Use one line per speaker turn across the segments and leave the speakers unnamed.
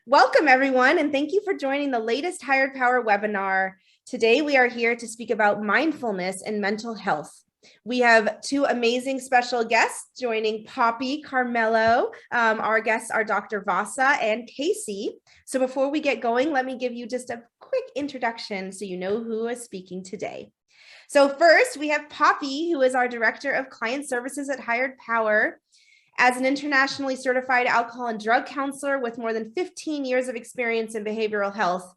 Welcome, everyone, and thank you for joining the latest Hired Power webinar. Today, we are here to speak about mindfulness and mental health. We have two amazing special guests joining Poppy, Carmelo. Our guests are Dr. Vasa and Casey. So before we get going, let me give you just a quick introduction so you know who is speaking today. So first, we have Poppy, who is our Director of Client Services at Hired Power. As an internationally certified alcohol and drug counselor with more than 15 years of experience in behavioral health,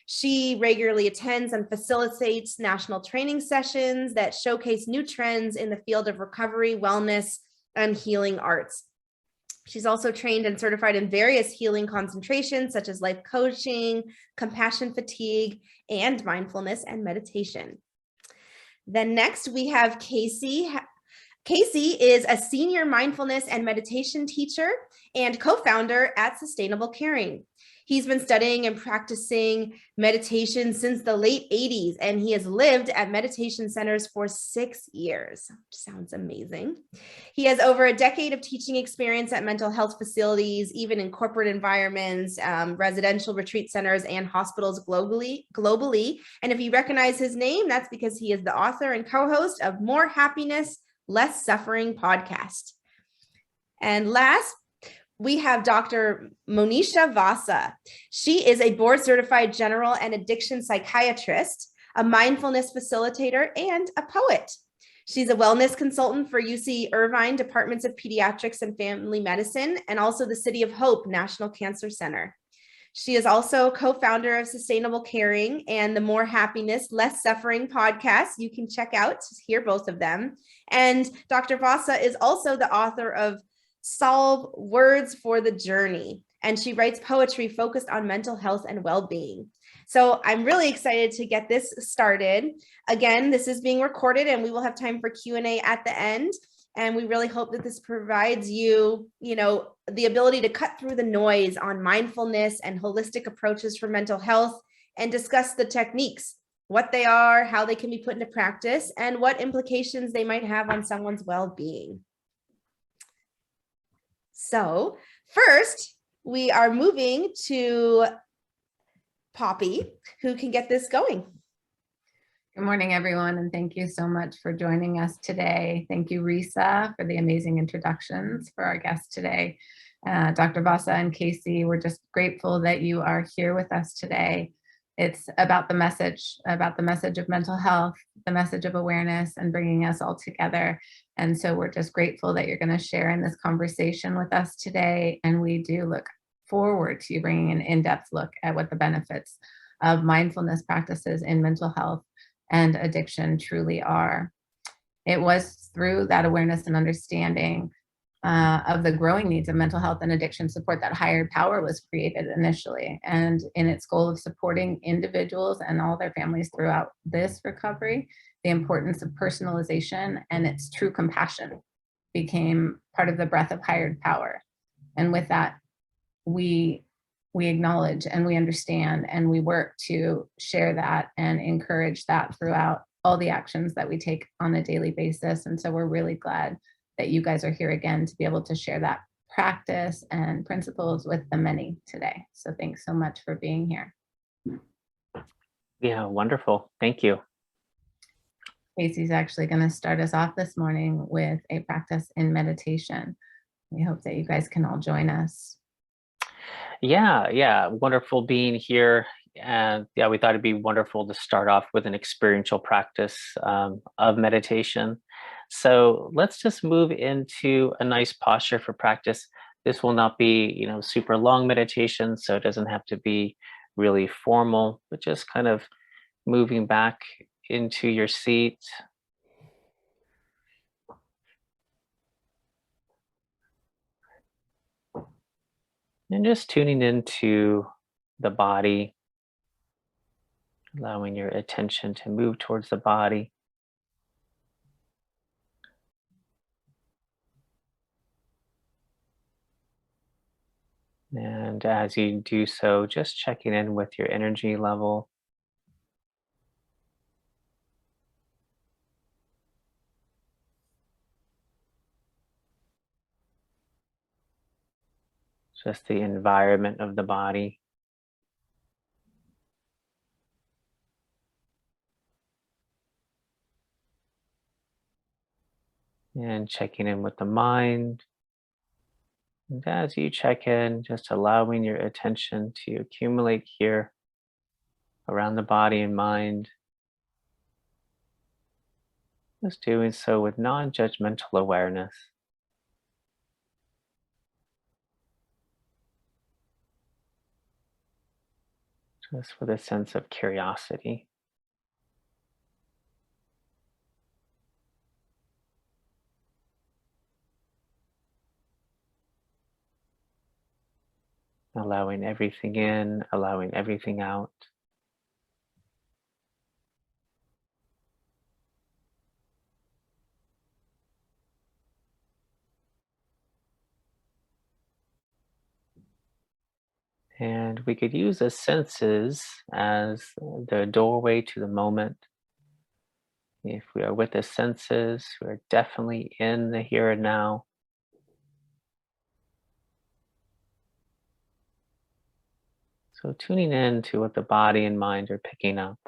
she regularly attends and facilitates national training sessions that showcase new trends in the field of recovery, wellness, and healing arts. She's also trained and certified in various healing concentrations such as life coaching, compassion fatigue, and mindfulness and meditation. Then next we have Casey. Casey is a senior mindfulness and meditation teacher and co-founder at Sustainable Caring. He's been studying and practicing meditation since the late 80s, and he has lived at meditation centers for 6 years. Sounds amazing. He has over a decade of teaching experience at mental health facilities, even in corporate environments, residential retreat centers, and hospitals globally. And if you recognize his name, that's because he is the author and co-host of More Happiness, Less Suffering podcast. And last, we have Dr. Monisha Vasa. She is a board certified general and addiction psychiatrist, a mindfulness facilitator, and a poet. She's a wellness consultant for UC Irvine Departments of Pediatrics and Family Medicine, and also the City of Hope National Cancer Center. She is also co-founder of Sustainable Caring and the More Happiness, Less Suffering podcast. You can check out to hear both of them. And Dr. Vasa is also the author of Solve Words for the Journey, and she writes poetry focused on mental health and well-being. So I'm really excited to get this started. Again, this is being recorded and we will have time for Q&A at the end. And we really hope that this provides you, the ability to cut through the noise on mindfulness and holistic approaches for mental health and discuss the techniques, what they are, how they can be put into practice, and what implications they might have on someone's well-being. So first, we are moving to Poppy, who can get this going.
Good morning, everyone, and thank you so much for joining us today. Thank you, Risa, for the amazing introductions for our guests today. Dr. Vasa and Casey, we're just grateful that you are here with us today. It's about the message of mental health, the message of awareness, and bringing us all together. And so we're just grateful that you're going to share in this conversation with us today. And we do look forward to you bringing an in-depth look at what the benefits of mindfulness practices in mental health and addiction truly are. It was through that awareness and understanding of the growing needs of mental health and addiction support that Hired Power was created initially. And in its goal of supporting individuals and all their families throughout this recovery, the importance of personalization and its true compassion became part of the breath of Hired Power. And with that, we acknowledge and we understand and we work to share that and encourage that throughout all the actions that we take on a daily basis. And so we're really glad that you guys are here again to be able to share that practice and principles with the many today. So thanks so much for being here.
Yeah, wonderful. Thank you.
Casey's actually going to start us off this morning with a practice in meditation. We hope that you guys can all join us.
Yeah, wonderful being here. And yeah, we thought it'd be wonderful to start off with an experiential practice of meditation. So let's just move into a nice posture for practice. This will not be, super long meditation, so it doesn't have to be really formal, but just kind of moving back into your seat. And just tuning into the body, allowing your attention to move towards the body. And as you do so, just checking in with your energy level. just the environment of the body. And checking in with the mind. And as you check in, just allowing your attention to accumulate here around the body and mind. Just doing so with non-judgmental awareness. Just with a sense of curiosity. Allowing everything in, allowing everything out. And we could use the senses as the doorway to the moment. If we are with the senses, we're definitely in the here and now. So tuning in to what the body and mind are picking up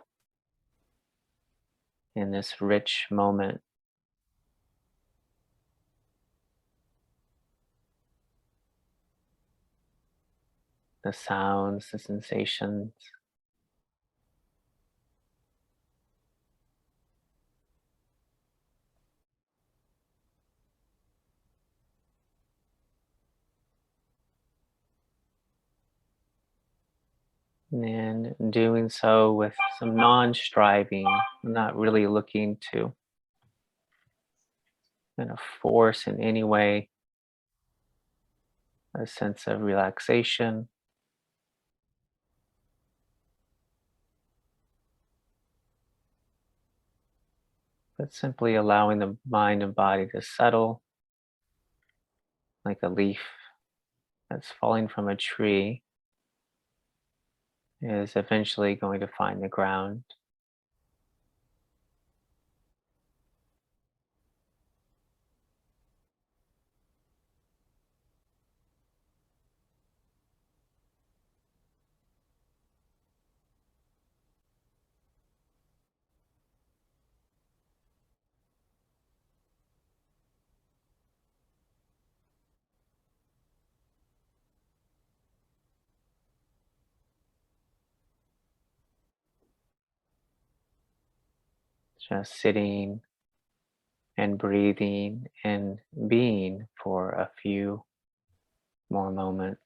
in this rich moment. The sounds, the sensations. And doing so with some non-striving, not really looking to kind of force in any way a sense of relaxation. But simply allowing the mind and body to settle like a leaf that's falling from a tree is eventually going to find the ground. Just sitting and breathing and being for a few more moments.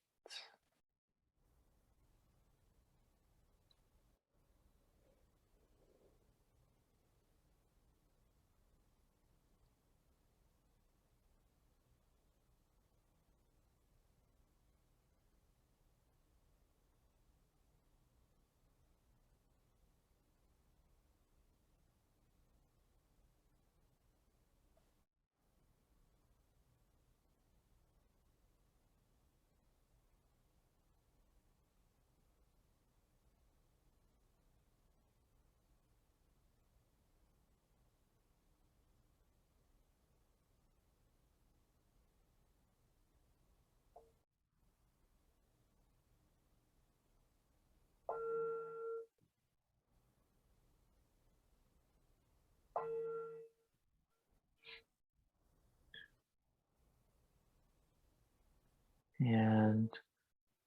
And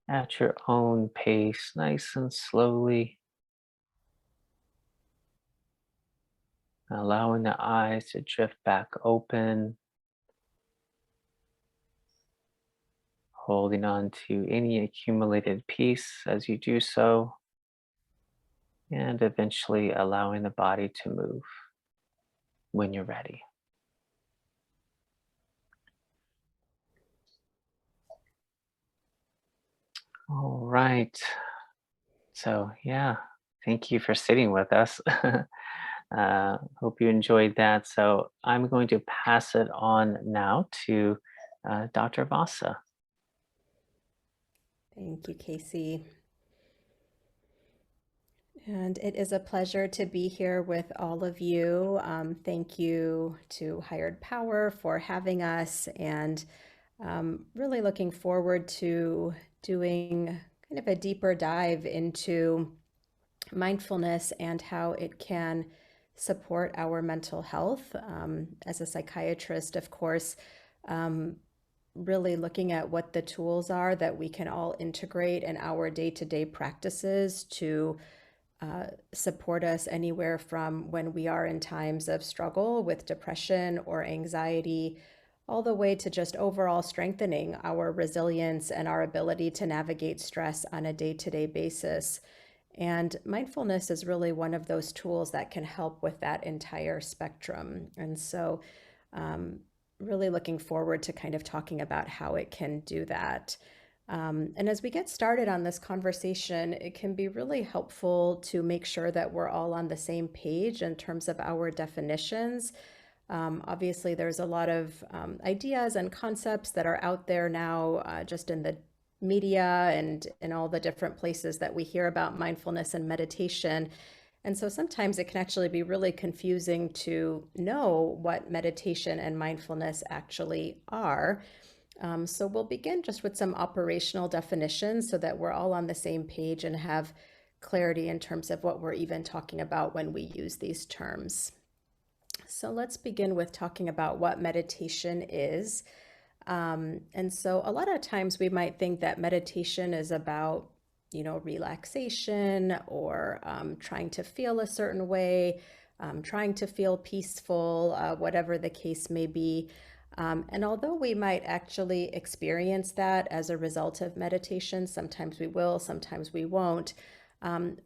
at your own pace, nice and slowly, allowing the eyes to drift back open, holding on to any accumulated peace as you do so, and eventually allowing the body to move when you're ready. All right. So, yeah, thank you for sitting with us. Hope you enjoyed that. So, I'm going to pass it on now to Dr. Vasa.
Thank you, Casey. And it is a pleasure to be here with all of you. Thank you to Hired Power for having us. And
Really looking forward to doing kind of a deeper dive into mindfulness and how it can support our mental health. As a psychiatrist, of course, really looking at what the tools are that we can all integrate in our day-to-day practices to support us anywhere from when we are in times of struggle with depression or anxiety, all the way to just overall strengthening our resilience and our ability to navigate stress on a day-to-day basis. And mindfulness is really one of those tools that can help with that entire spectrum. And so, really looking forward to kind of talking about how it can do that. And as we get started on this conversation, it can be really helpful to make sure that we're all on the same page in terms of our definitions. Obviously, there's a lot of ideas and concepts that are out there now, just in the media and in all the different places that we hear about mindfulness and meditation. And so sometimes it can actually be really confusing to know what meditation and mindfulness actually are. So we'll begin just with some operational definitions so that we're all on the same page and have clarity in terms of what we're even talking about when we use these terms. So let's begin with talking about what meditation is. And so a lot of times we might think that meditation is about, relaxation or trying to feel a certain way, trying to feel peaceful, whatever the case may be. And although we might actually experience that as a result of meditation, sometimes we will, sometimes we won't.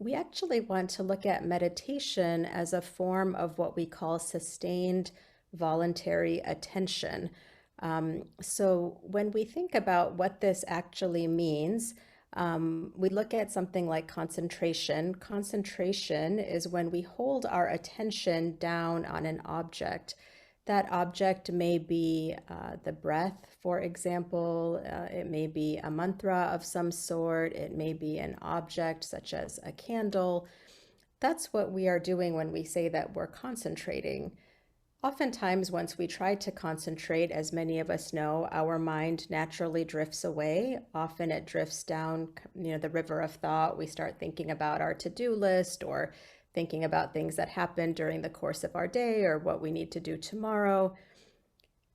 We actually want to look at meditation as a form of what we call sustained voluntary attention. So when we think about what this actually means, we look at something like concentration. Concentration is when we hold our attention down on an object. That object may be the breath, for example. It may be a mantra of some sort. It may be an object such as a candle. That's what we are doing when we say that we're concentrating. Oftentimes, once we try to concentrate, as many of us know, our mind naturally drifts away. Often it drifts down, the river of thought. We start thinking about our to-do list or thinking about things that happened during the course of our day or what we need to do tomorrow.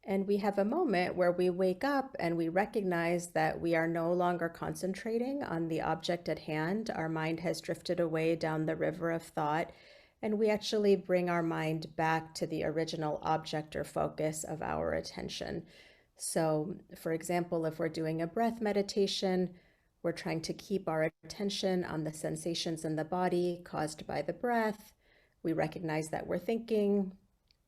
And we have a moment where we wake up and we recognize that we are no longer concentrating on the object at hand. Our mind has drifted away down the river of thought, and we actually bring our mind back to the original object or focus of our attention. So, for example, if we're doing a breath meditation, we're trying to keep our attention on the sensations in the body caused by the breath. We recognize that we're thinking,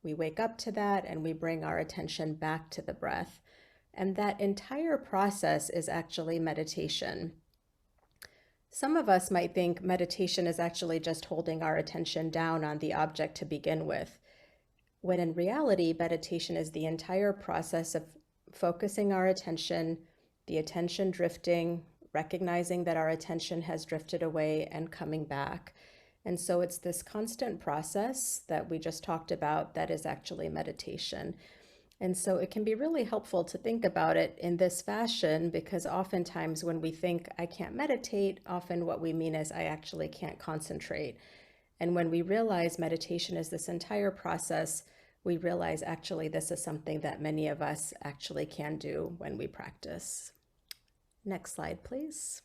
we wake up to that, and we bring our attention back to the breath. And that entire process is actually meditation. Some of us might think meditation is actually just holding our attention down on the object to begin with, when in reality, meditation is the entire process of focusing our attention, the attention drifting, recognizing that our attention has drifted away and coming back. And so it's this constant process that we just talked about that is actually meditation. And so it can be really helpful to think about it in this fashion, because oftentimes when we think I can't meditate, often what we mean is I actually can't concentrate. And when we realize meditation is this entire process, we realize actually this is something that many of us actually can do when we practice. Next slide, please.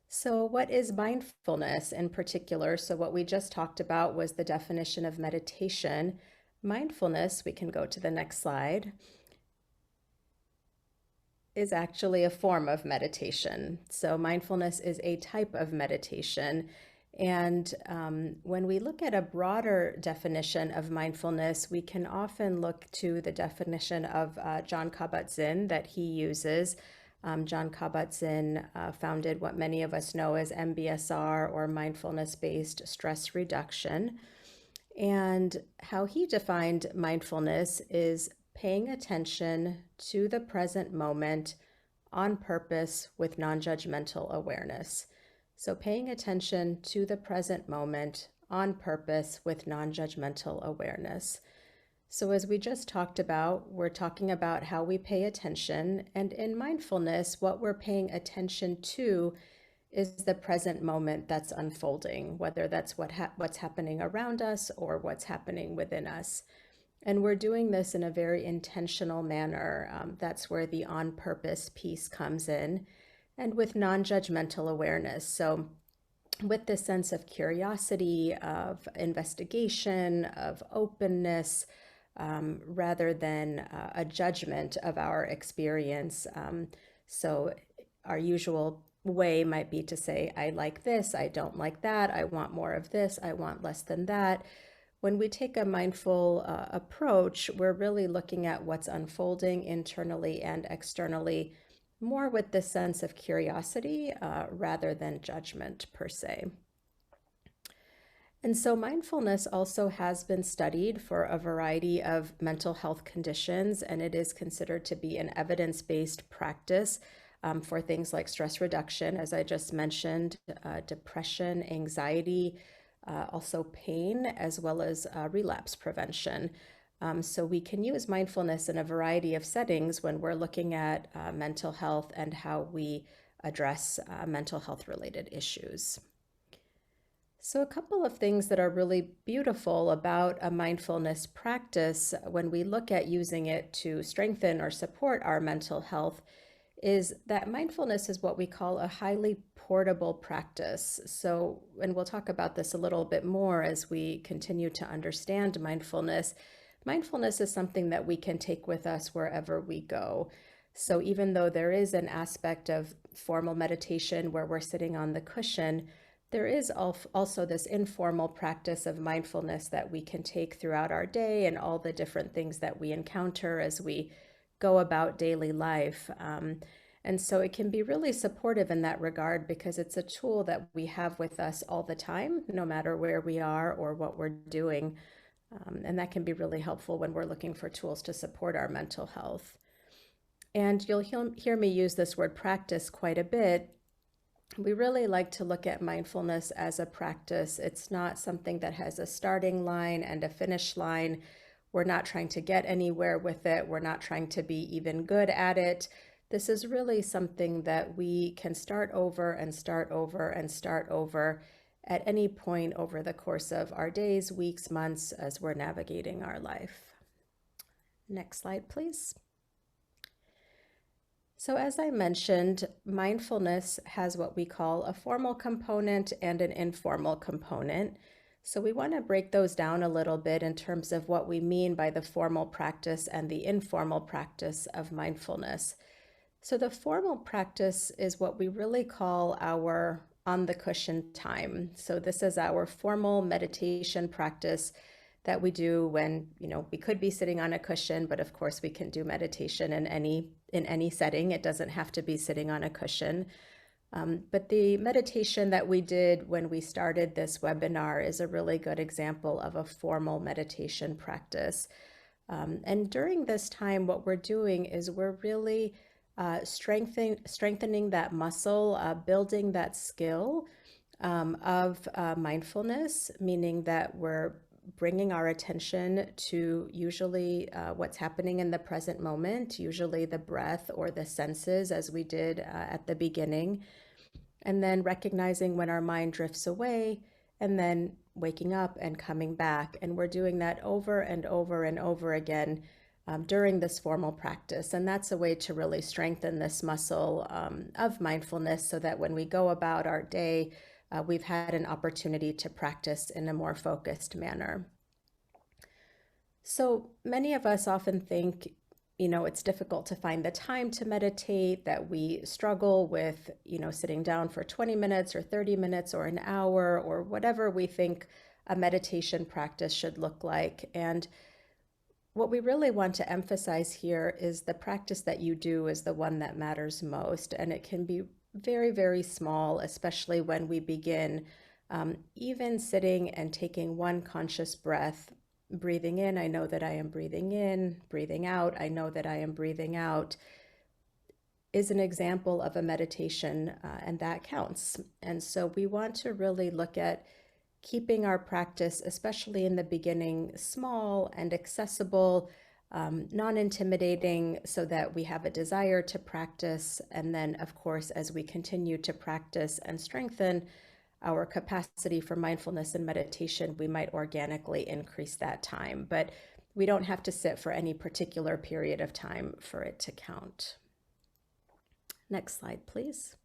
So what is mindfulness in particular? So what we just talked about was the definition of meditation. Mindfulness, we can go to the next slide, is actually a form of meditation. So mindfulness is a type of meditation. And when we look at a broader definition of mindfulness, we can often look to the definition of Jon Kabat-Zinn that he uses. Jon Kabat-Zinn founded what many of us know as MBSR, or mindfulness-based stress reduction. And how he defined mindfulness is paying attention to the present moment on purpose with non-judgmental awareness. So paying attention to the present moment on purpose with non-judgmental awareness. So, as we just talked about, we're talking about how we pay attention. And in mindfulness, what we're paying attention to is the present moment that's unfolding, whether that's what's happening around us or what's happening within us. And we're doing this in a very intentional manner. That's where the on purpose piece comes in, and with non judgmental awareness. So, with this sense of curiosity, of investigation, of openness, rather than a judgment of our experience. So, our usual way might be to say, I like this, I don't like that, I want more of this, I want less than that. When we take a mindful approach, we're really looking at what's unfolding internally and externally, more with the sense of curiosity rather than judgment per se. And so mindfulness also has been studied for a variety of mental health conditions, and it is considered to be an evidence-based practice for things like stress reduction, as I just mentioned, depression, anxiety, also pain, as well as relapse prevention. So we can use mindfulness in a variety of settings when we're looking at mental health and how we address mental health related issues. So a couple of things that are really beautiful about a mindfulness practice when we look at using it to strengthen or support our mental health is that mindfulness is what we call a highly portable practice. So, and we'll talk about this a little bit more as we continue to understand mindfulness. Mindfulness is something that we can take with us wherever we go. So even though there is an aspect of formal meditation where we're sitting on the cushion, there is also this informal practice of mindfulness that we can take throughout our day and all the different things that we encounter as we go about daily life. And so it can be really supportive in that regard because it's a tool that we have with us all the time, no matter where we are or what we're doing. And that can be really helpful when we're looking for tools to support our mental health. And you'll hear me use this word practice quite a bit. We really like to look at mindfulness as a practice. It's not something that has a starting line and a finish line. We're not trying to get anywhere with it. We're not trying to be even good at it. This is really something that we can start over and start over and start over at any point over the course of our days, weeks, months, as we're navigating our life. Next slide, please. So as I mentioned, mindfulness has what we call a formal component and an informal component. So we want to break those down a little bit in terms of what we mean by the formal practice and the informal practice of mindfulness. So the formal practice is what we really call our on the cushion time. So this is our formal meditation practice that we do when, we could be sitting on a cushion, but of course we can do meditation in any setting. It doesn't have to be sitting on a cushion. But the meditation that we did when we started this webinar is a really good example of a formal meditation practice. And during this time, what we're doing is we're really strengthening that muscle, building that skill of mindfulness, meaning that we're bringing our attention to usually what's happening in the present moment, usually the breath or the senses as we did at the beginning, and then recognizing when our mind drifts away and then waking up and coming back. And we're doing that over and over and over again during this formal practice. And that's a way to really strengthen this muscle of mindfulness so that when we go about our day, we've had an opportunity to practice in a more focused manner. So many of us often think, it's difficult to find the time to meditate, that we struggle with, sitting down for 20 minutes or 30 minutes or an hour or whatever we think a meditation practice should look like. And what we really want to emphasize here is the practice that you do is the one that matters most. And it can be very, very small, especially when we begin. Even sitting and taking one conscious breath, breathing in, I know that I am breathing in, breathing out, I know that I am breathing out, is an example of a meditation, and that counts. And so we want to really look at keeping our practice, especially in the beginning, small and accessible, non-intimidating, so that we have a desire to practice. And then, of course, as we continue to practice and strengthen our capacity for mindfulness and meditation, we might organically increase that time. But we don't have to sit for any particular period of time for it to count. Next slide, please.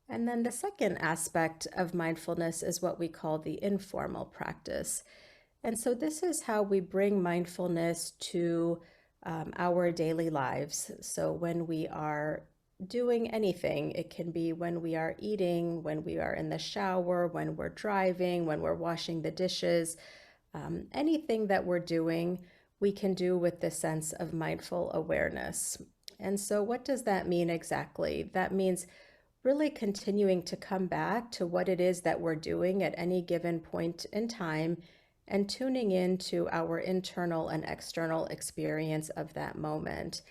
And then the second aspect of mindfulness is what we call the informal practice. And so this is how we bring mindfulness to our daily lives. So when we are doing anything, it can be when we are eating, when we are in the shower, when we're driving, when we're washing the dishes, anything that we're doing, we can do with the sense of mindful awareness. And so what does that mean exactly? That means really continuing to come back to what it is that we're doing at any given point in time and tuning into our internal and external experience of that moment.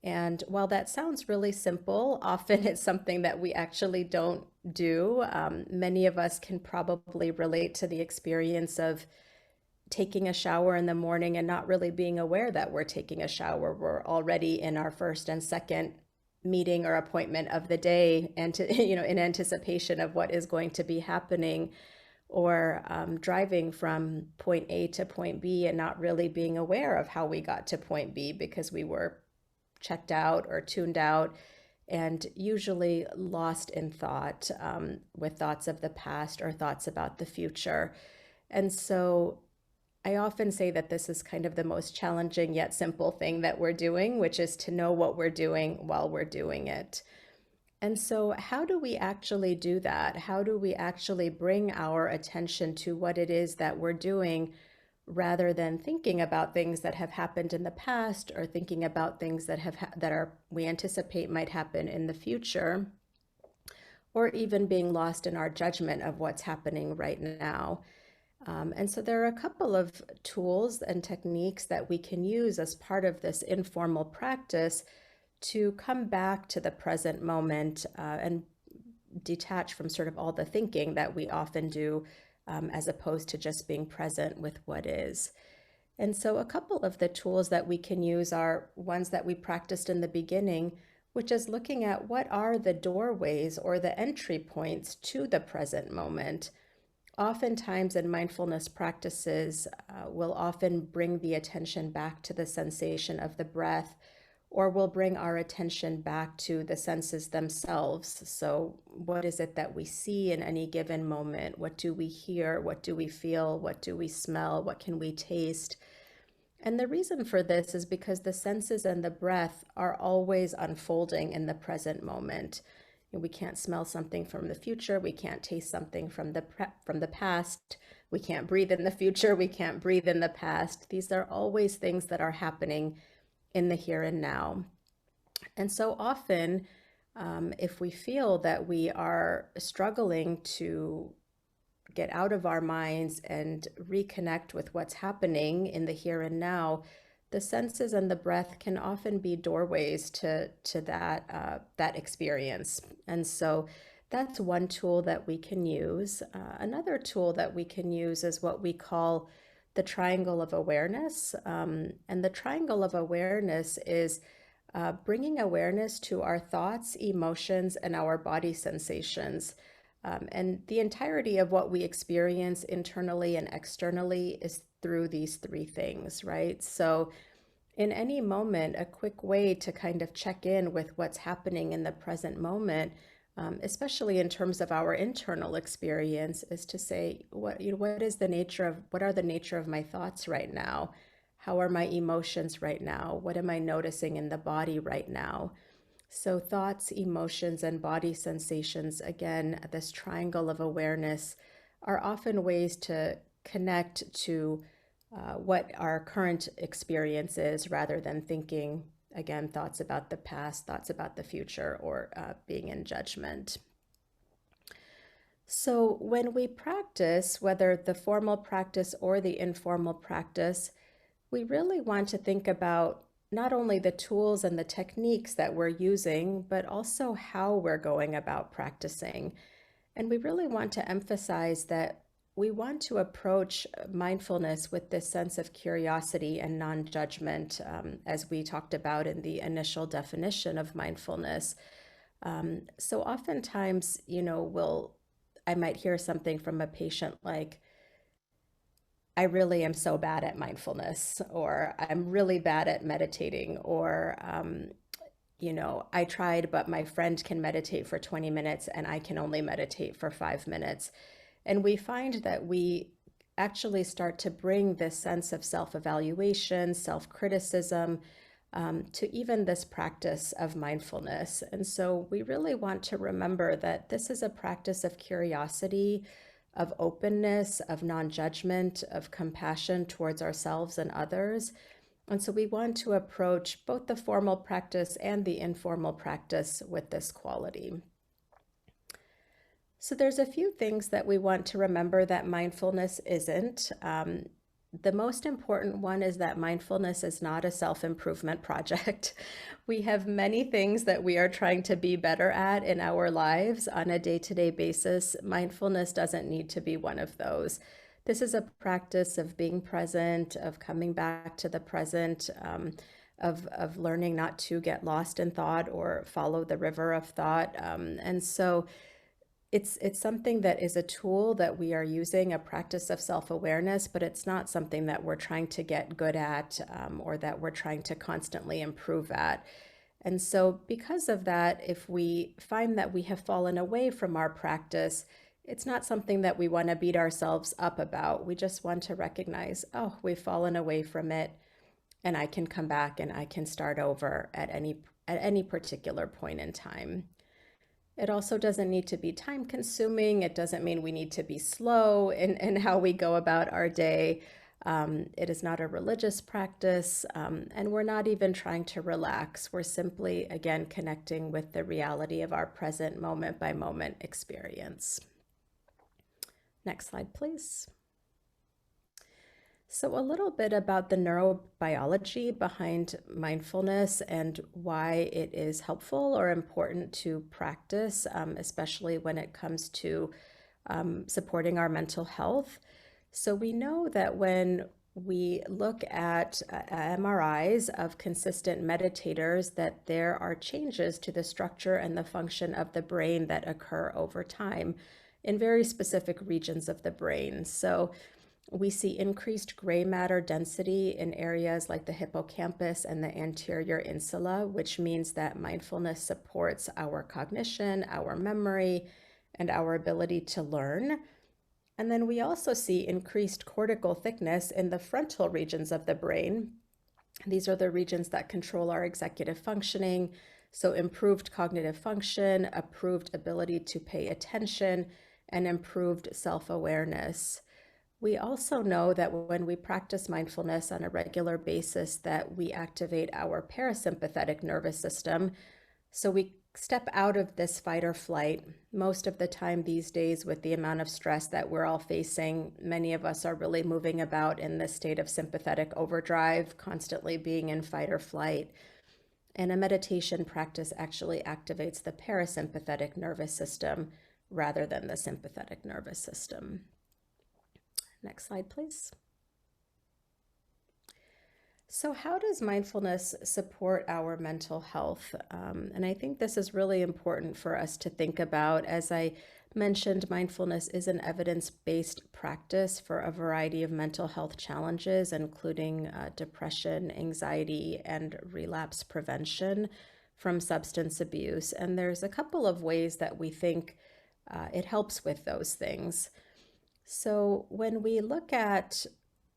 And while that sounds really simple, often it's something that we actually don't do. Many of us can probably relate to the experience of taking a shower in the morning and not really being aware that we're taking a shower. We're already in our first and second meeting or appointment of the day, and in anticipation of what is going to be happening, or driving from point A to point B and not really being aware of how we got to point B because we were checked out or tuned out, and usually lost in thought, with thoughts of the past or thoughts about the future. And so I often say that this is kind of the most challenging yet simple thing that we're doing, which is to know what we're doing while we're doing it. And so how do we actually do that? How do we actually bring our attention to what it is that we're doing, rather than thinking about things that have happened in the past or thinking about things that we anticipate might happen in the future, or even being lost in our judgment of what's happening right now? And so there are a couple of tools and techniques that we can use as part of this informal practice to come back to the present moment, and detach from sort of all the thinking that we often do, as opposed to just being present with what is. And so a couple of the tools that we can use are ones that we practiced in the beginning, which is looking at what are the doorways or the entry points to the present moment. Oftentimes in mindfulness practices, we'll often bring the attention back to the sensation of the breath, or we'll bring our attention back to the senses themselves. So what is it that we see in any given moment? What do we hear? What do we feel? What do we smell? What can we taste? And the reason for this is because the senses and the breath are always unfolding in the present moment. We can't smell something from the future. We can't taste something from the past. We can't breathe in the future. We can't breathe in the past. These are always things that are happening in the here and now. And so often, if we feel that we are struggling to get out of our minds and reconnect with what's happening in the here and now, the senses and the breath can often be doorways to that experience. And so that's one tool that we can use. Another tool that we can use is what we call the triangle of awareness. And the triangle of awareness is bringing awareness to our thoughts, emotions, and our body sensations. And the entirety of what we experience internally and externally is through these three things, right? So in any moment, a quick way to kind of check in with what's happening in the present moment, especially in terms of our internal experience, is to say, what are the nature of my thoughts right now? How are my emotions right now? What am I noticing in the body right now? So thoughts, emotions, and body sensations, again, this triangle of awareness, are often ways to connect to what our current experience is, rather than thinking, again, thoughts about the past, thoughts about the future, or being in judgment. So when we practice, whether the formal practice or the informal practice, we really want to think about not only the tools and the techniques that we're using, but also how we're going about practicing. And we really want to emphasize that we want to approach mindfulness with this sense of curiosity and non-judgment, as we talked about in the initial definition of mindfulness. So oftentimes, I might hear something from a patient like, I really am so bad at mindfulness, or I'm really bad at meditating, or, I tried, but my friend can meditate for 20 minutes and I can only meditate for 5 minutes. And we find that we actually start to bring this sense of self-evaluation, self-criticism, to even this practice of mindfulness. And so we really want to remember that this is a practice of curiosity, of openness, of non-judgment, of compassion towards ourselves and others. And so we want to approach both the formal practice and the informal practice with this quality. So there's a few things that we want to remember that mindfulness isn't. The most important one is that mindfulness is not a self-improvement project. We have many things that we are trying to be better at in our lives on a day-to-day basis. Mindfulness doesn't need to be one of those. This is a practice of being present, of coming back to the present, of learning not to get lost in thought or follow the river of thought. And so it's something that is a tool that we are using, a practice of self-awareness, but it's not something that we're trying to get good at, or that we're trying to constantly improve at. And so because of that, if we find that we have fallen away from our practice, it's not something that we want to beat ourselves up about. We just want to recognize, oh, we've fallen away from it, and I can come back and I can start over at any particular point in time. It also doesn't need to be time consuming. It doesn't mean we need to be slow in how we go about our day. It is not a religious practice, and we're not even trying to relax. We're simply, again, connecting with the reality of our present moment by moment experience. Next slide, please. So a little bit about the neurobiology behind mindfulness and why it is helpful or important to practice, especially when it comes to supporting our mental health. So we know that when we look at MRIs of consistent meditators, that there are changes to the structure and the function of the brain that occur over time in very specific regions of the brain. So we see increased gray matter density in areas like the hippocampus and the anterior insula, which means that mindfulness supports our cognition, our memory, and our ability to learn. And then we also see increased cortical thickness in the frontal regions of the brain. These are the regions that control our executive functioning, so improved cognitive function, improved ability to pay attention, and improved self-awareness. We also know that when we practice mindfulness on a regular basis, that we activate our parasympathetic nervous system. So we step out of this fight or flight. Most of the time these days, with the amount of stress that we're all facing, many of us are really moving about in this state of sympathetic overdrive, constantly being in fight or flight. And a meditation practice actually activates the parasympathetic nervous system rather than the sympathetic nervous system. Next slide, please. So how does mindfulness support our mental health? And I think this is really important for us to think about. As I mentioned, mindfulness is an evidence-based practice for a variety of mental health challenges, including depression, anxiety, and relapse prevention from substance abuse. And there's a couple of ways that we think it helps with those things. So when we look at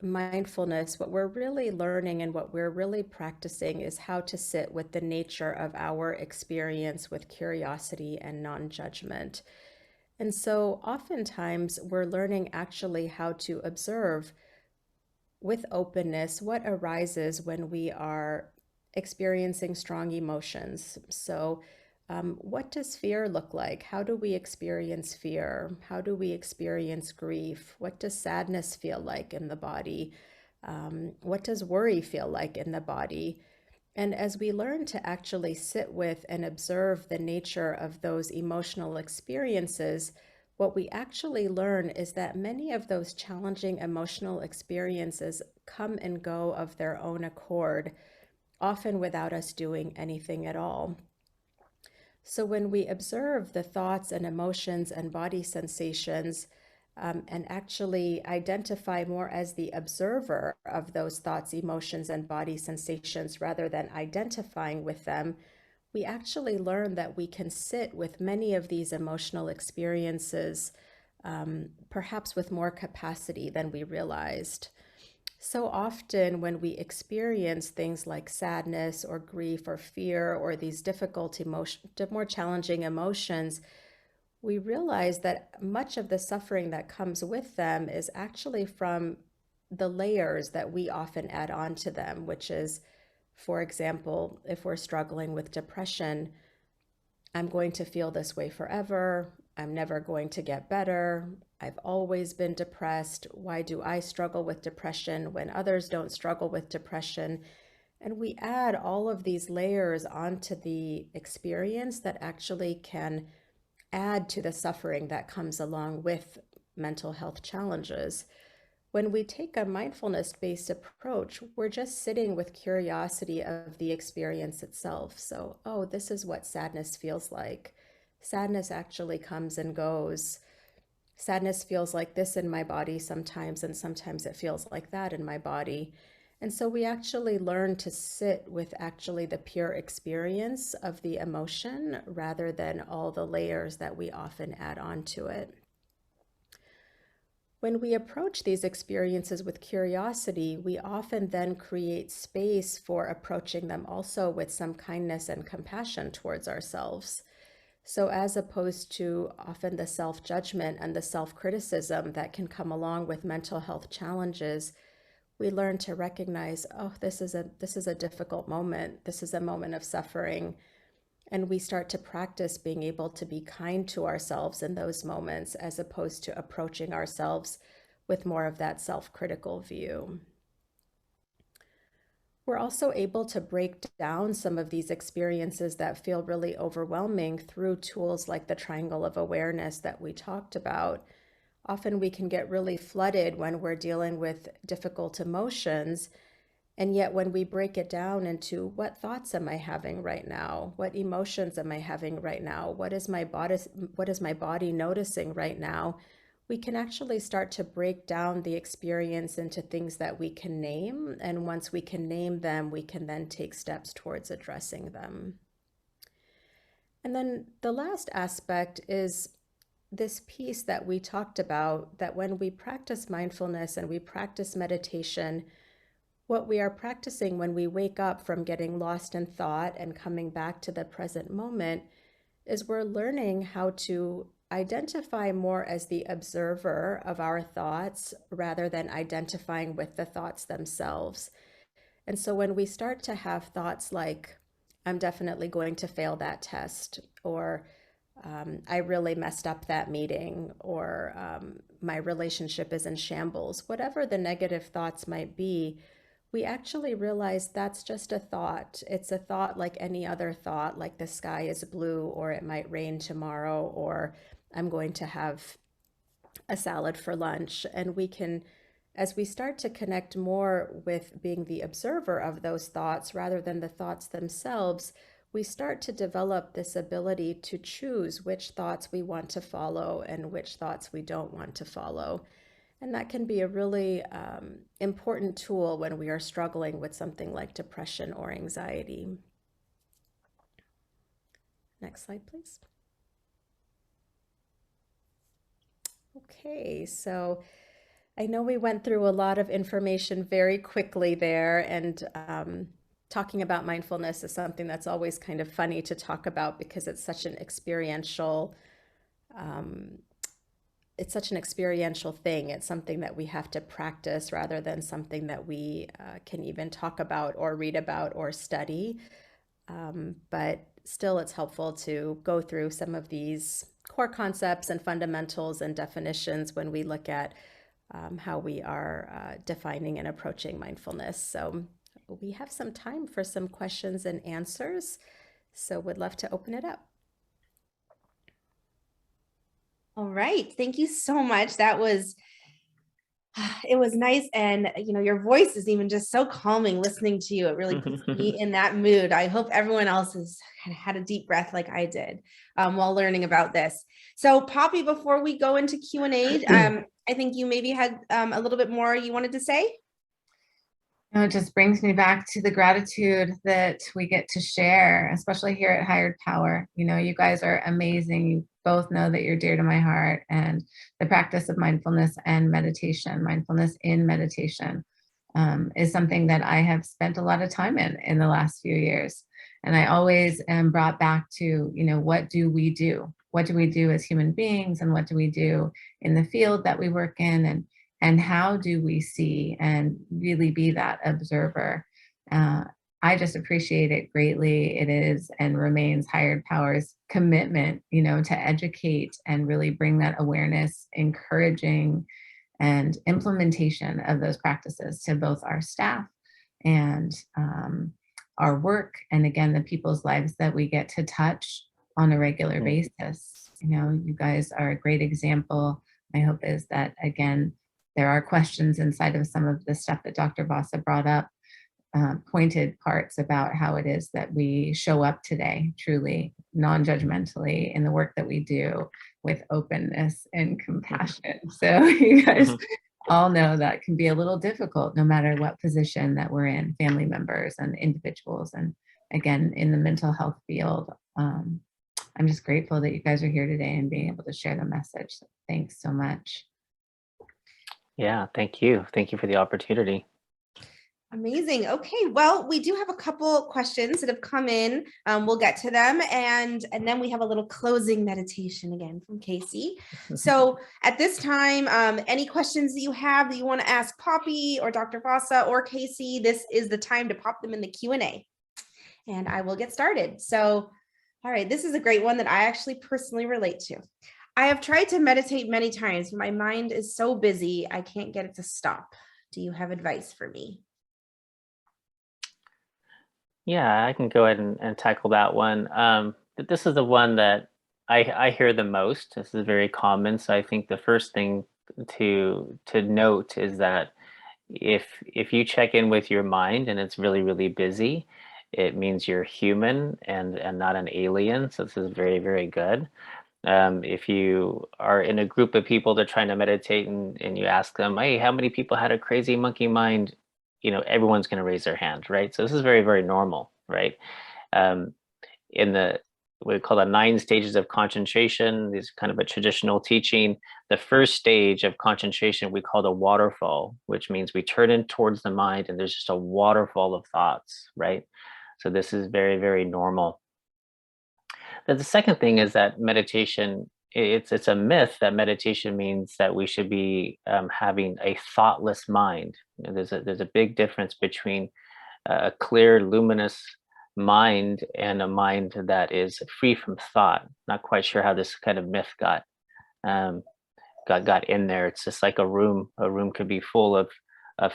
mindfulness, what we're really learning and what we're really practicing is how to sit with the nature of our experience with curiosity and non-judgment. And so oftentimes we're learning actually how to observe with openness what arises when we are experiencing strong emotions. So what does fear look like? How do we experience fear? How do we experience grief? What does sadness feel like in the body? What does worry feel like in the body? And as we learn to actually sit with and observe the nature of those emotional experiences, what we actually learn is that many of those challenging emotional experiences come and go of their own accord, often without us doing anything at all. So when we observe the thoughts and emotions and body sensations, and actually identify more as the observer of those thoughts, emotions, and body sensations rather than identifying with them, we actually learn that we can sit with many of these emotional experiences, perhaps with more capacity than we realized. So often, when we experience things like sadness or grief or fear or these difficult emotions, more challenging emotions, we realize that much of the suffering that comes with them is actually from the layers that we often add on to them, which is, for example, if we're struggling with depression, I'm going to feel this way forever. I'm never going to get better. I've always been depressed. Why do I struggle with depression when others don't struggle with depression? And we add all of these layers onto the experience that actually can add to the suffering that comes along with mental health challenges. When we take a mindfulness-based approach, we're just sitting with curiosity of the experience itself. So, oh, this is what sadness feels like. Sadness actually comes and goes. Sadness feels like this in my body sometimes, and sometimes it feels like that in my body. And so we actually learn to sit with actually the pure experience of the emotion rather than all the layers that we often add on to it. When we approach these experiences with curiosity, we often then create space for approaching them also with some kindness and compassion towards ourselves. So as opposed to often the self-judgment and the self-criticism that can come along with mental health challenges, we learn to recognize, oh, this is a difficult moment. This is a moment of suffering. And we start to practice being able to be kind to ourselves in those moments, as opposed to approaching ourselves with more of that self-critical view. We're also able to break down some of these experiences that feel really overwhelming through tools like the triangle of awareness that we talked about. Often we can get really flooded when we're dealing with difficult emotions. And yet when we break it down into what thoughts am I having right now? What emotions am I having right now? What is my body noticing right now? We can actually start to break down the experience into things that we can name. And once we can name them, we can then take steps towards addressing them. And then the last aspect is this piece that we talked about, that when we practice mindfulness and we practice meditation, what we are practicing when we wake up from getting lost in thought and coming back to the present moment is we're learning how to identify more as the observer of our thoughts rather than identifying with the thoughts themselves. And so when we start to have thoughts like, I'm definitely going to fail that test, or I really messed up that meeting, or my relationship is in shambles, whatever the negative thoughts might be, we actually realize that's just a thought. It's a thought like any other thought, like the sky is blue, or it might rain tomorrow, or I'm going to have a salad for lunch. And we can, as we start to connect more with being the observer of those thoughts rather than the thoughts themselves, we start to develop this ability to choose which thoughts we want to follow and which thoughts we don't want to follow. And that can be a really important tool when we are struggling with something like depression or anxiety. Next slide, please. Okay, so I know we went through a lot of information very quickly there, and talking about mindfulness is something that's always kind of funny to talk about because it's such an experiential thing. It's something that we have to practice rather than something that we can even talk about or read about or study. But still, it's helpful to go through some of these core concepts and fundamentals and definitions when we look at how we are defining and approaching mindfulness. So we have some time for some questions and answers. So would love to open it up.
All right. Thank you so much. That was, it was nice. And, your voice is even just so calming listening to you. It really puts me in that mood. I hope everyone else has kind of had a deep breath like I did while learning about this. So Poppy, before we go into Q&A, I think you maybe had a little bit more you wanted to say.
It just brings me back to the gratitude that we get to share, especially here at Hired Power. You guys are amazing. You both know that you're dear to my heart, and the practice of mindfulness and meditation, mindfulness in meditation, is something that I have spent a lot of time in the last few years. And I always am brought back to, what do we do? What do we do as human beings? And what do we do in the field that we work in? And how do we see and really be that observer? I just appreciate it greatly. It is and remains Hired Power's commitment, to educate and really bring that awareness, encouraging and implementation of those practices to both our staff and our work. And again, the people's lives that we get to touch on a regular basis. You guys are a great example. My hope is that, again, there are questions inside of some of the stuff that Dr. Vasa brought up, pointed parts about how it is that we show up today, truly non-judgmentally in the work that we do with openness and compassion. So you guys all know that can be a little difficult no matter what position that we're in, family members and individuals. And again, in the mental health field, I'm just grateful that you guys are here today and being able to share the message. Thanks so much.
Yeah, thank you. Thank you for the opportunity.
Amazing. Okay, well, we do have a couple questions that have come in. We'll get to them, and then we have a little closing meditation again from Casey. So at this time, any questions that you have that you want to ask Poppy or Dr. Vasa or Casey, this is the time to pop them in the Q&A, and I will get started. So, all right, this is a great one that I actually personally relate to. I have tried to meditate many times, but my mind is so busy, I can't get it to stop. Do you have advice for me?
Yeah, I can go ahead and tackle that one. This is the one that I hear the most. This is very common. So I think the first thing to note is that if you check in with your mind and it's really, really busy, it means you're human and not an alien. So this is very, very good. If you are in a group of people that are trying to meditate and you ask them, hey, how many people had a crazy monkey mind? Everyone's going to raise their hand, right? So this is very, very normal, right? In what we call the 9 stages of concentration, this is kind of a traditional teaching. The first stage of concentration we call the waterfall, which means we turn in towards the mind and there's just a waterfall of thoughts, right? So this is very, very normal. The second thing is that meditation, it's a myth that meditation means that we should be having a thoughtless mind. There's a big difference between a clear, luminous mind and a mind that is free from thought. Not quite sure how this kind of myth got in there. It's just like a room. A room could be full of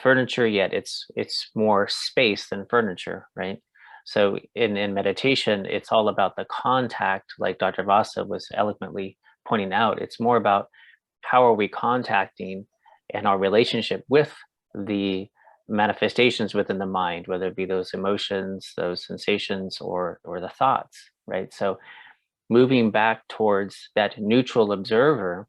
furniture, yet it's more space than furniture, right? So in meditation, it's all about the contact, like Dr. Vasa was eloquently pointing out. It's more about how are we contacting and our relationship with the manifestations within the mind, whether it be those emotions, those sensations, or the thoughts, right? So moving back towards that neutral observer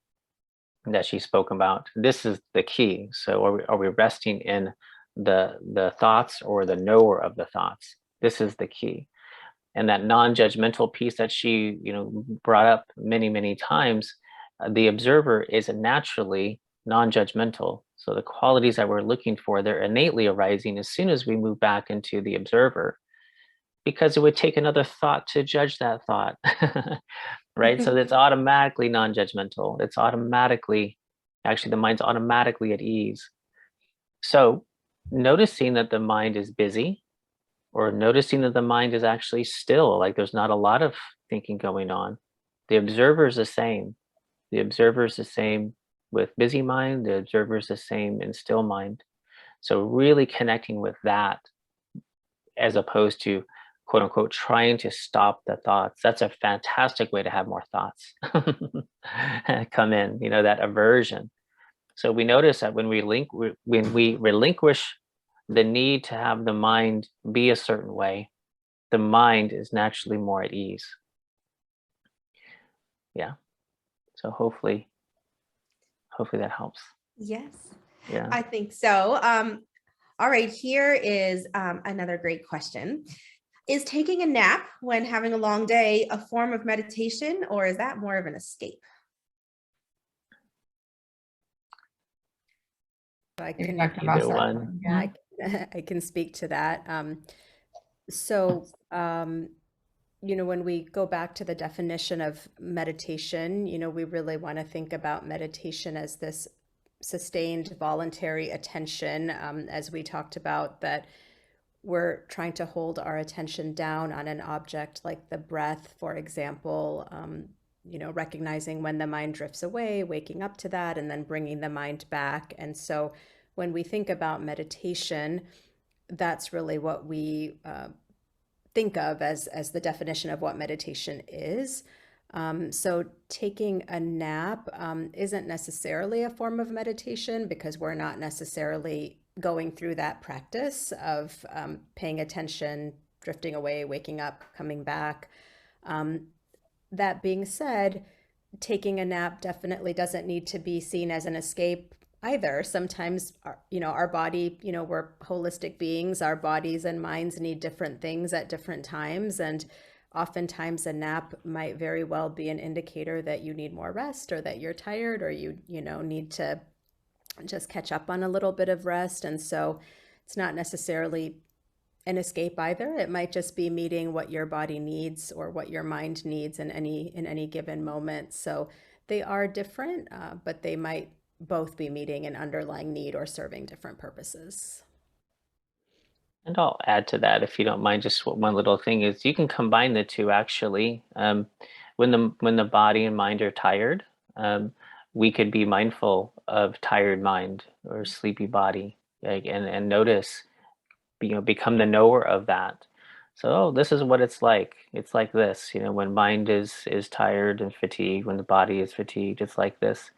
that she spoke about, this is the key. So are we resting in the thoughts or the knower of the thoughts? This is the key. And that non-judgmental piece that she brought up many, many times, the observer is naturally non-judgmental. So the qualities that we're looking for, they're innately arising as soon as we move back into the observer, because it would take another thought to judge that thought, right? So it's automatically non-judgmental. It's automatically, actually the mind's automatically at ease. So noticing that the mind is busy, or noticing that the mind is actually still, like there's not a lot of thinking going on. The observer is the same. The observer is the same with busy mind. The observer is the same in still mind. So really connecting with that, as opposed to quote unquote, trying to stop the thoughts, that's a fantastic way to have more thoughts come in, that aversion. So we notice that when we relinquish the need to have the mind be a certain way, the mind is naturally more at ease. Yeah. So hopefully that helps.
Yes,
Yeah.
I think so. All right, here is another great question. Is taking a nap when having a long day a form of meditation, or is that more of an escape?
I
Maybe
can,
Dr.
Either
Vasa.
one.
yeah, I can speak to that. So, when we go back to the definition of meditation, we really want to think about meditation as this sustained voluntary attention, as we talked about, that we're trying to hold our attention down on an object like the breath, for example, recognizing when the mind drifts away, waking up to that, and then bringing the mind back. And so when we think about meditation, that's really what we think of as the definition of what meditation is. So taking a nap isn't necessarily a form of meditation, because we're not necessarily going through that practice of paying attention, drifting away, waking up, coming back. That being said, taking a nap definitely doesn't need to be seen as an escape either. Sometimes, our body, we're holistic beings. Our bodies and minds need different things at different times. And oftentimes a nap might very well be an indicator that you need more rest, or that you're tired, or you need to just catch up on a little bit of rest. And so it's not necessarily an escape either. It might just be meeting what your body needs or what your mind needs in any given moment. So they are different, but they might both be meeting an underlying need or serving different purposes.
And I'll add to that, if you don't mind, just one little thing is you can combine the two actually. When the body and mind are tired, we could be mindful of tired mind or sleepy body, and notice, become the knower of that. So, oh, this is what it's like. It's like this, when mind is tired and fatigued, when the body is fatigued, it's like this.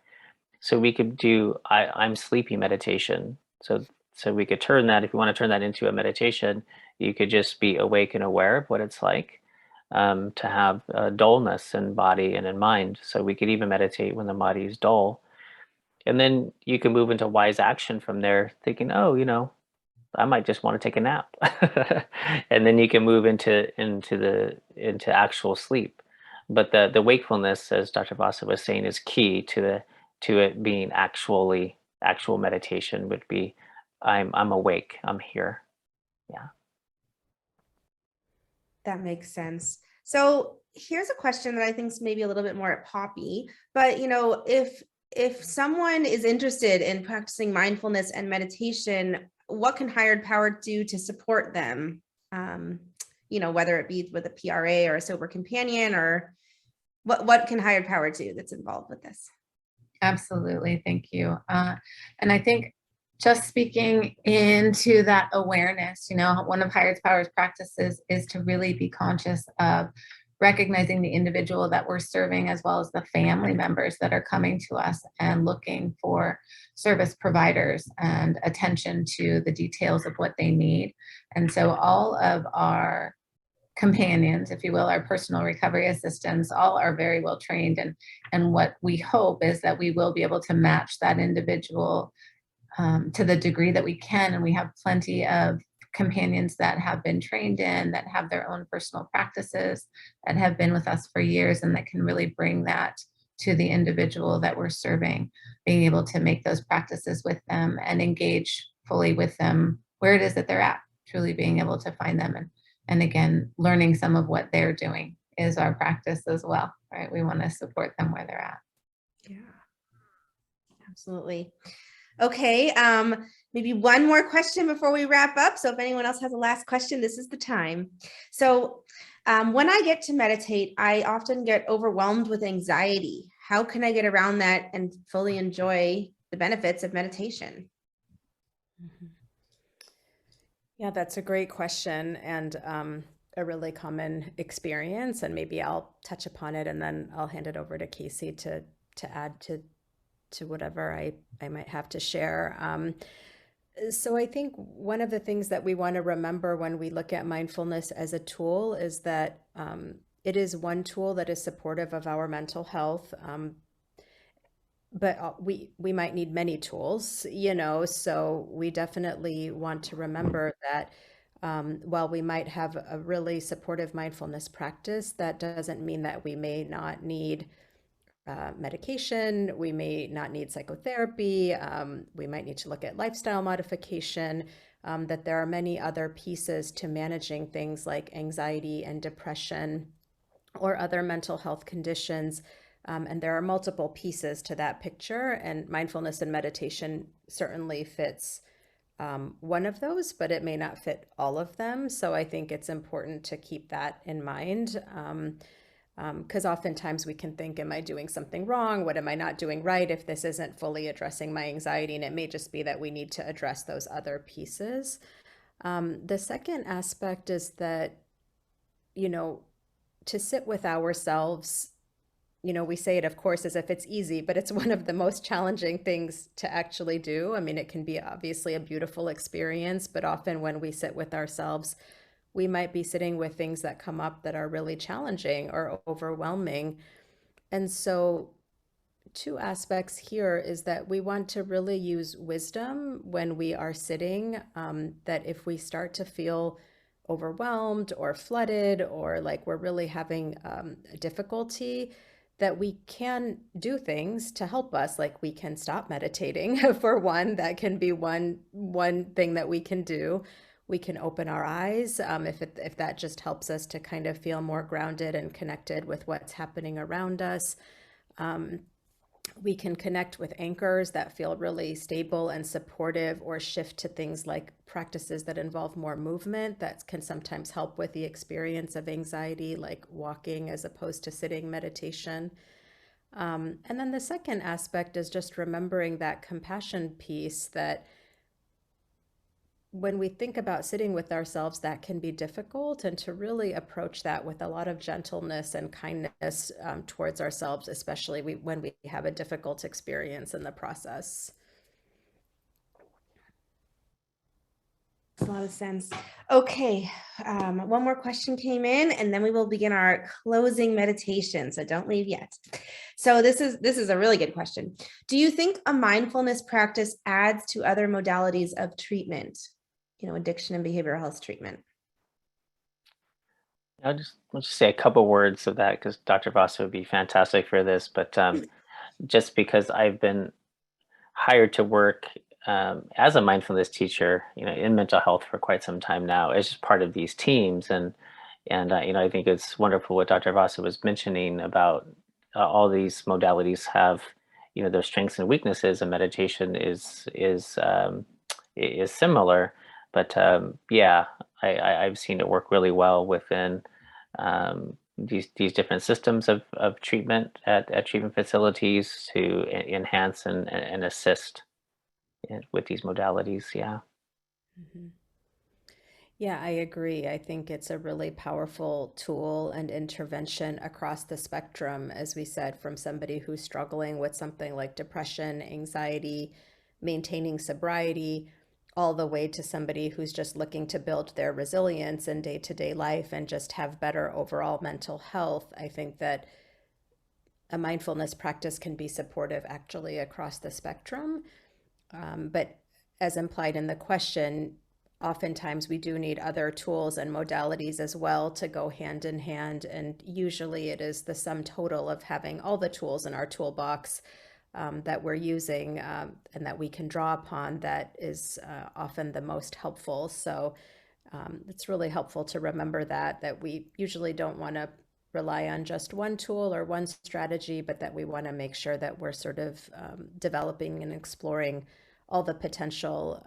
So we could do I'm sleepy meditation. So we could turn that, if you want to turn that into a meditation, you could just be awake and aware of what it's like to have dullness in body and in mind. So we could even meditate when the body is dull. And then you can move into wise action from there, thinking, oh, I might just want to take a nap. And then you can move into actual sleep. But the wakefulness, as Dr. Vasa was saying, is key to it being actual meditation. Would be I'm awake, I'm here. Yeah.
That makes sense. So here's a question that I think is maybe a little bit more poppy, but if someone is interested in practicing mindfulness and meditation, what can higher power do to support them? Whether it be with a PRA or a sober companion, or what can higher power do that's involved with this?
Absolutely. Thank you. And I think just speaking into that awareness, one of higher power's practices is to really be conscious of recognizing the individual that we're serving, as well as the family members that are coming to us and looking for service providers and attention to the details of what they need. And so all of our companions, if you will, our personal recovery assistants, all are very well trained. And what we hope is that we will be able to match that individual to the degree that we can. And we have plenty of companions that have been trained in, that have their own personal practices, that have been with us for years, and that can really bring that to the individual that we're serving, being able to make those practices with them and engage fully with them where it is that they're at, truly being able to find them. And again, learning some of what they're doing is our practice as well, right? We want to support them where they're at.
Yeah, absolutely. Okay, maybe one more question before we wrap up. So if anyone else has a last question, this is the time. So when I get to meditate, I often get overwhelmed with anxiety. How can I get around that and fully enjoy the benefits of meditation?
Yeah, that's a great question. And a really common experience, and maybe I'll touch upon it and then I'll hand it over to Casey to add to whatever I might have to share. So I think one of the things that we want to remember when we look at mindfulness as a tool is that it is one tool that is supportive of our mental health. But we might need many tools, so we definitely want to remember that while we might have a really supportive mindfulness practice, that doesn't mean that we may not need medication, we may not need psychotherapy, we might need to look at lifestyle modification, that there are many other pieces to managing things like anxiety and depression or other mental health conditions. And there are multiple pieces to that picture, and mindfulness and meditation certainly fits one of those, but it may not fit all of them. So I think it's important to keep that in mind, because oftentimes we can think, am I doing something wrong? What am I not doing right if this isn't fully addressing my anxiety? And it may just be that we need to address those other pieces. The second aspect is that, to sit with ourselves, we say it, of course, as if it's easy, but it's one of the most challenging things to actually do. I mean, it can be obviously a beautiful experience, but often when we sit with ourselves, we might be sitting with things that come up that are really challenging or overwhelming. And so two aspects here is that we want to really use wisdom when we are sitting, that if we start to feel overwhelmed or flooded or like we're really having difficulty, that we can do things to help us, like we can stop meditating for one. That can be one thing that we can do. We can open our eyes if that just helps us to kind of feel more grounded and connected with what's happening around us. We can connect with anchors that feel really stable and supportive, or shift to things like practices that involve more movement that can sometimes help with the experience of anxiety, like walking as opposed to sitting meditation. And then the second aspect is just remembering that compassion piece, that when we think about sitting with ourselves, that can be difficult, and to really approach that with a lot of gentleness and kindness towards ourselves, especially when we have a difficult experience in the process.
Makes a lot of sense. Okay, one more question came in, and then we will begin our closing meditation. So don't leave yet. So this is a really good question. Do you think a mindfulness practice adds to other modalities of treatment? Addiction and behavioral health treatment.
I'll just say a couple words of that, because Dr. Barrasso would be fantastic for this. But just because I've been hired to work as a mindfulness teacher, in mental health for quite some time now, as just part of these teams, and I think it's wonderful what Dr. Barrasso was mentioning about all these modalities have their strengths and weaknesses, and meditation is similar. But yeah, I've seen it work really well within these different systems of treatment at treatment facilities to enhance and assist with these modalities. Yeah.
Mm-hmm. Yeah, I agree. I think it's a really powerful tool and intervention across the spectrum, as we said, from somebody who's struggling with something like depression, anxiety, maintaining sobriety, all the way to somebody who's just looking to build their resilience in day-to-day life and just have better overall mental health. I think that a mindfulness practice can be supportive actually across the spectrum. But as implied in the question, oftentimes we do need other tools and modalities as well to go hand in hand. And usually it is the sum total of having all the tools in our toolbox that we're using and that we can draw upon that is often the most helpful. So it's really helpful to remember that we usually don't want to rely on just one tool or one strategy, but that we want to make sure that we're sort of developing and exploring all the potential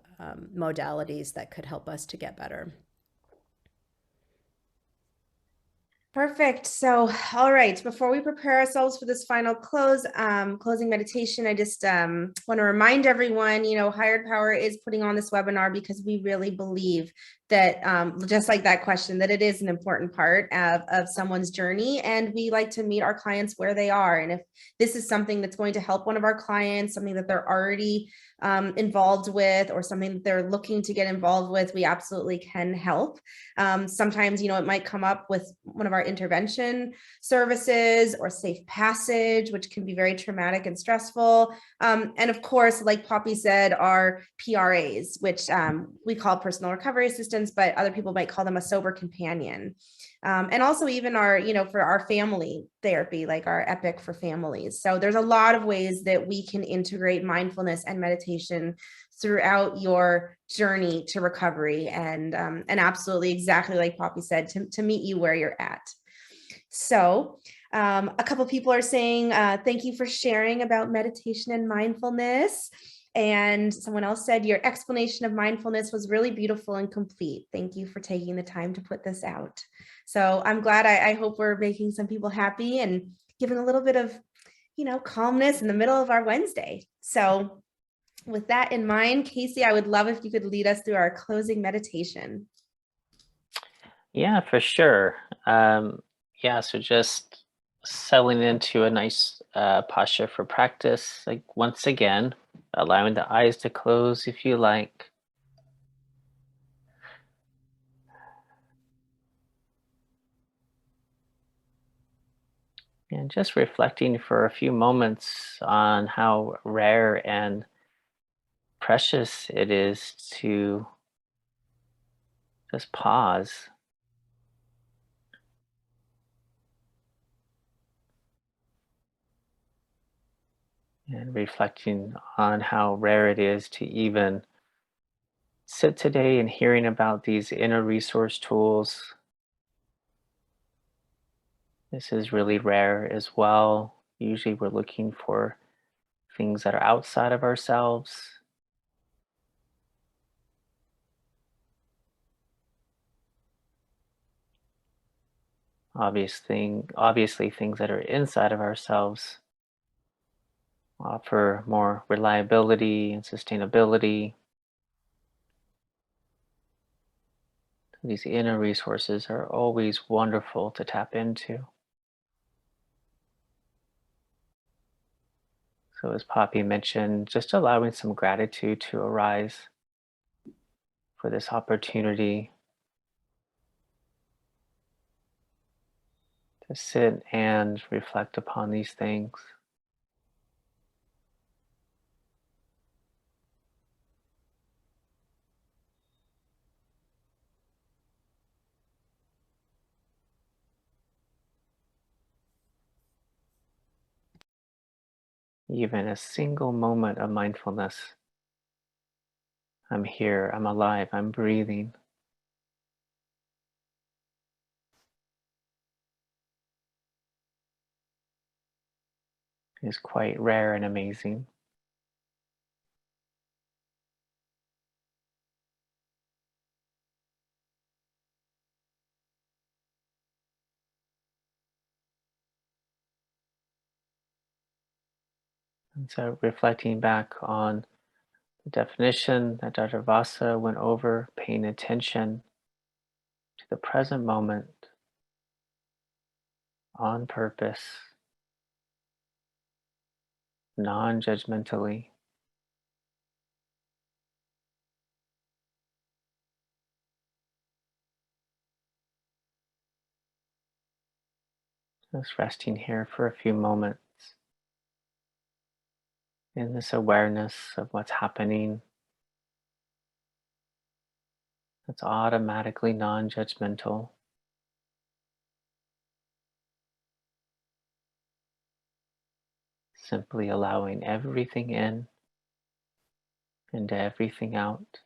modalities that could help us to get better.
Perfect. So, all right, before we prepare ourselves for this final closing meditation, I just want to remind everyone, Hired Power is putting on this webinar because we really believe that just like that question, that it is an important part of someone's journey. And we like to meet our clients where they are. And if this is something that's going to help one of our clients, something that they're already involved with, or something that they're looking to get involved with, we absolutely can help. Sometimes, it might come up with one of our intervention services or safe passage, which can be very traumatic and stressful. And of course, like Poppy said, our PRAs, which we call personal recovery assistants, but other people might call them a sober companion. And also even our, for our family therapy, like our Epic for families. So there's a lot of ways that we can integrate mindfulness and meditation throughout your journey to recovery, and absolutely, exactly like Poppy said, to meet you where you're at. So a couple of people are saying, thank you for sharing about meditation and mindfulness. And someone else said, your explanation of mindfulness was really beautiful and complete. Thank you for taking the time to put this out. So I'm glad. I hope we're making some people happy and giving a little bit of, calmness in the middle of our Wednesday. So with that in mind, Casey, I would love if you could lead us through our closing meditation.
Yeah, for sure. So just settling into a nice posture for practice. Like once again, allowing the eyes to close if you like. And just reflecting for a few moments on how rare and precious it is to just pause. And reflecting on how rare it is to even sit today and hearing about these inner resource tools. This is really rare as well. Usually we're looking for things that are outside of ourselves. Obviously things that are inside of ourselves offer more reliability and sustainability. These inner resources are always wonderful to tap into. So as Poppy mentioned, just allowing some gratitude to arise for this opportunity to sit and reflect upon these things. Even a single moment of mindfulness. I'm here, I'm alive, I'm breathing. Is quite rare and amazing. And so reflecting back on the definition that Dr. Vasa went over, paying attention to the present moment on purpose, non-judgmentally. Just resting here for a few moments in this awareness of what's happening. It's automatically non-judgmental. Simply allowing everything in and everything out.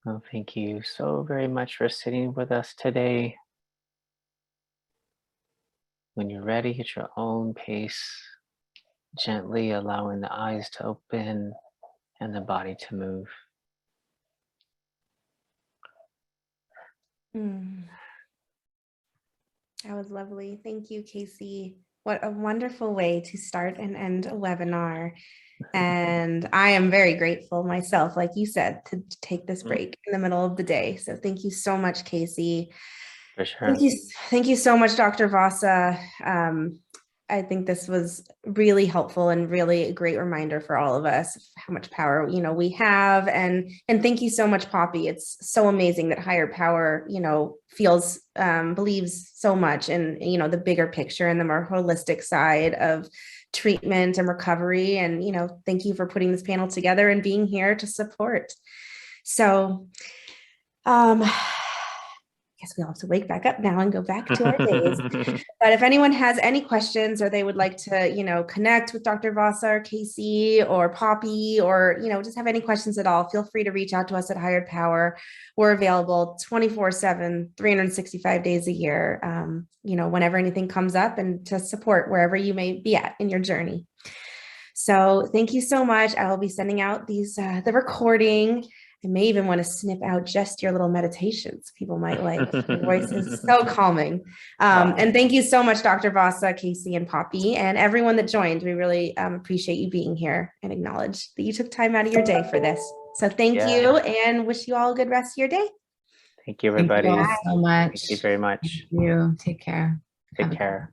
Well, thank you so very much for sitting with us today. When you're ready at your own pace, gently allowing the eyes to open and the body to move.
That was lovely. Thank you, Casey. What a wonderful way to start and end a webinar. And I am very grateful myself, like you said, to take this break in the middle of the day. So thank you so much, Casey.
For sure.
Thank you so much, Dr. Vasa. I think this was really helpful and really a great reminder for all of us how much power, we have. And thank you so much, Poppy. It's so amazing that higher power, believes so much in, the bigger picture and the more holistic side of treatment and recovery. And, thank you for putting this panel together and being here to support. So, I guess we'll have to wake back up now and go back to our days. But if anyone has any questions or they would like to, connect with Dr. Vasa or Casey or Poppy or, just have any questions at all, feel free to reach out to us at Hired Power. We're available 24/7, 365 days a year, whenever anything comes up and to support wherever you may be at in your journey. So thank you so much. I will be sending out the recording. I may even want to snip out just your little meditations people might like. Your voice is so calming. And thank you so much, Dr. Vasa, Casey, and Poppy, and everyone that joined. We really appreciate you being here and acknowledge that you took time out of your day for this. So thank you and wish you all a good rest of your day.
Thank you, everybody.
Thank you all so much.
Thank you very much.
Thank you. Take care.
Take care.